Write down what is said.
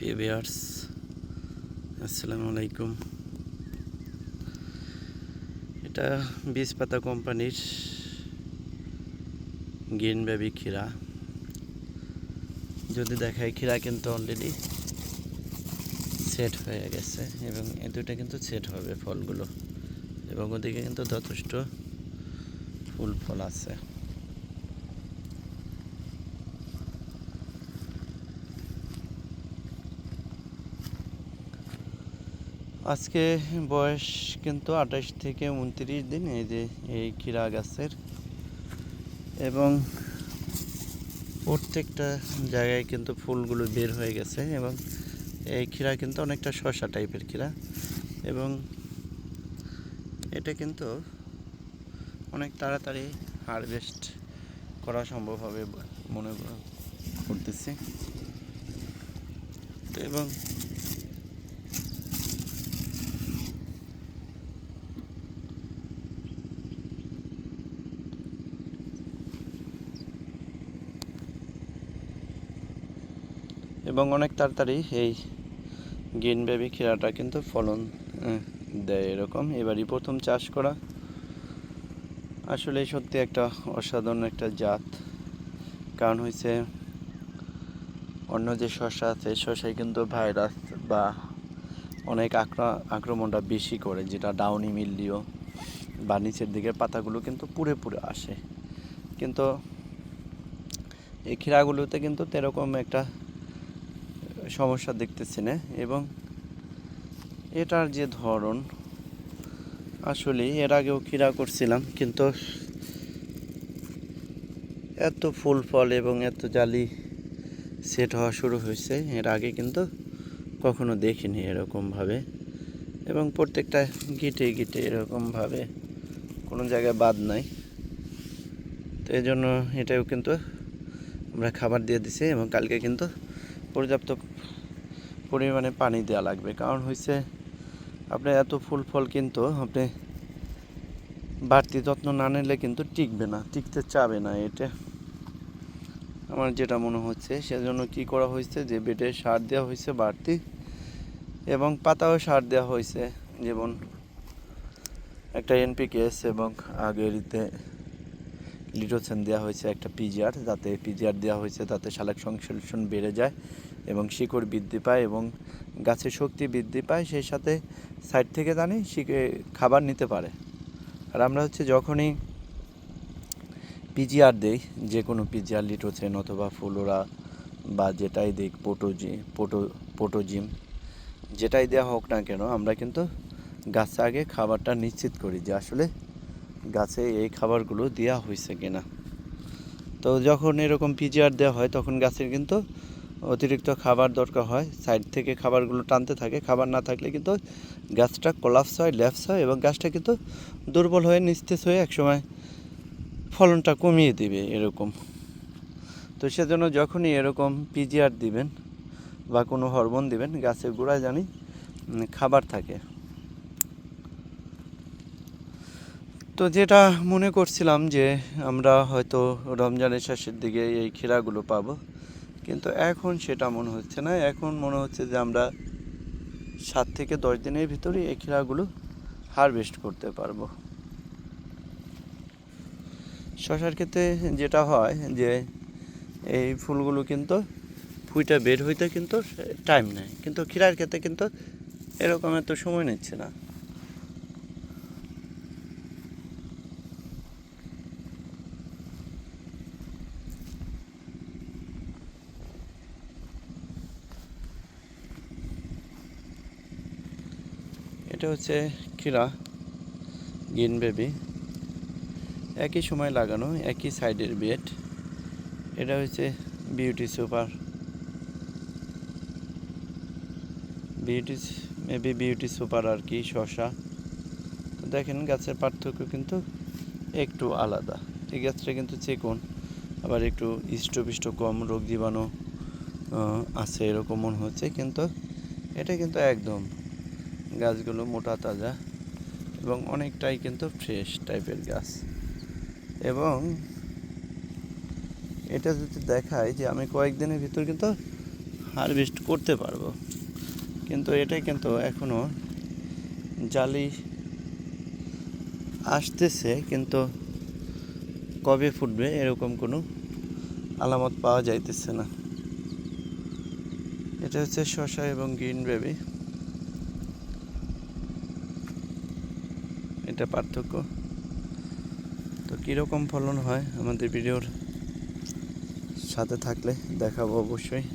প্রিয় ভিউয়ার্স, আসসালামু আলাইকুম। এটা বীজপাতা কোম্পানির গ্রিন বেবি ক্ষীরা। যদি দেখায়, ক্ষীরা কিন্তু অলরেডি সেট হয়ে গেছে এবং এই দুটো কিন্তু সেট হবে ফলগুলো, এবং ওদিকে কিন্তু যথেষ্ট ফুল ফল আছে। আজকে বয়স কিন্তু 28 থেকে 29 দিন এই ক্ষীরা গাছের, এবং প্রত্যেকটা জায়গায় কিন্তু ফুলগুলো বের হয়ে গেছে। এবং এই ক্ষীরা কিন্তু অনেকটা শসা টাইপের ক্ষীরা, এবং এটা কিন্তু অনেক তাড়াতাড়ি হারভেস্ট করা সম্ভব হবে মনে করতেছি। তো এবং অনেক তাড়াতাড়ি এই গ্রিন বেবি ক্ষীরাটা কিন্তু ফলন দেয় এরকম। এবারই প্রথম চাষ করা, আসলে সত্যি একটা অসাধারণ একটা জাত। কারণ হয়েছে, অন্য যে শসা আছে, শসায় কিন্তু ভাইরাস বা অনেক আক্রমণটা বেশি করে, যেটা ডাউনি মিলডিও বা নিচের দিকের পাতাগুলো কিন্তু পুড়ে পুড়ে আসে। কিন্তু এই ক্ষীরাগুলোতে কিন্তু এরকম একটা সমস্যা দেখতেছি না। এবং এটার যে ধরন, আসলে এর আগেও ক্ষীরা করছিলাম, কিন্তু এত ফুল ফল এবং এত জালি সেট হওয়া শুরু হয়েছে এর আগে কিন্তু কখনো দেখিনি এরকমভাবে। এবং প্রত্যেকটা গিটে গিটে এরকমভাবে কোনো জায়গায় বাদ নাই। তো এই জন্য এটাও কিন্তু আমরা খাবার দিয়ে দিছি, এবং কালকে কিন্তু পর্যাপ্ত পরিমাণে পানি দেওয়া লাগবে। কারণ হয়েছে, আপনি এত ফুল ফল কিন্তু আপনি বাড়তি যত্ন না নিলে কিন্তু টিকবে না, টিকতে চাবে না। এটা আমার যেটা মনে হচ্ছে, সেজন্য কি করা হয়েছে, যে বেডে সার দেওয়া হয়েছে বাড়তি, এবং পাতাও সার দেওয়া হয়েছে, যেমন একটা এনপিকেএস এবং আগেরিতে লিটোসেন দেওয়া হয়েছে, একটা পিজিআর, যাতে পিজিআর দেওয়া হয়েছে তাতে সালোক সংশ্লেষণ বেড়ে যায় এবং শিকড় বৃদ্ধি পায় এবং গাছের শক্তি বৃদ্ধি পায়। সেই সাথে সাইড থেকে জানি খাবার নিতে পারে। আর আমরা হচ্ছে যখনই পিজিআর দেই, যে কোনো পিজিআর, লিটোসেন অথবা ফ্লোরা বা যেটাই দিই, পোটোজিম যেটাই দেওয়া হোক না কেন, আমরা কিন্তু গাছে আগে খাবারটা নিশ্চিত করি যে আসলে গাছে এই খাবারগুলো দেওয়া হয়েছে কিনা। তো যখন এরকম পিজিআর দেওয়া হয়, তখন গাছের কিন্তু অতিরিক্ত খাবার দরকার হয়, সাইড থেকে খাবারগুলো টানতে থাকে। খাবার না থাকলে কিন্তু গাছটা কোলাপস হয়, ল্যাপস হয়, এবং গাছটা কিন্তু দুর্বল হয়ে নিস্তেজ হয়ে একসময় ফলনটা কমিয়ে দিবে এরকম। তো সেজন্য যখনই এরকম পিজিআর দিবেন বা কোনো হরমোন দিবেন, গাছের গোড়ায় জানি খাবার থাকে। তো যেটা মনে করছিলাম যে আমরা হয়তো রমজানের শেষের দিকে এই ক্ষীরাগুলো পাবো, কিন্তু এখন সেটা মনে হচ্ছে না। এখন মনে হচ্ছে যে আমরা 7 থেকে 10 দিনের ভিতরেই এই ক্ষীরাগুলো হারভেস্ট করতে পারবো। শসার ক্ষেত্রে যেটা হয় যে এই ফুলগুলো কিন্তু ফুইটা বের হইতে কিন্তু টাইম নেয়, কিন্তু ক্ষীরার ক্ষেত্রে কিন্তু এরকম এত সময় নিচ্ছে না। এটা হচ্ছে ক্ষীরা গ্রিন বেবি, একই সময় লাগানো, একই সাইডের বেড। এটা হচ্ছে বিউটি সুপার, বিউটি সুপার আর কি, শসা। তো দেখেন গাছের পার্থক্য কিন্তু একটু আলাদা। এই গাছটা কিন্তু চিকন, আবার একটু হৃষ্টপুষ্ট কম, রোগ জীবাণু আছে এরকম মনে হচ্ছে, কিন্তু এটা কিন্তু একদম গাছগুলো মোটা তাজা এবং অনেকটাই কিন্তু ফ্রেশ টাইপের গাছ। এবং এটা যদি দেখায় যে আমি কয়েকদিনের ভিতর কিন্তু হারভেস্ট করতে পারবো, কিন্তু এটা কিন্তু এখনও জালি আসতেছে, কিন্তু কবে ফুটবে এরকম কোনো আলামত পাওয়া যাইতেছে না। এটা হচ্ছে শসা এবং গ্রিন বেবি, এটা পার্থক্য। তো কীরকম ফলন হয় আমাদের ভিডিওর সাথে থাকলে দেখাবো অবশ্যই।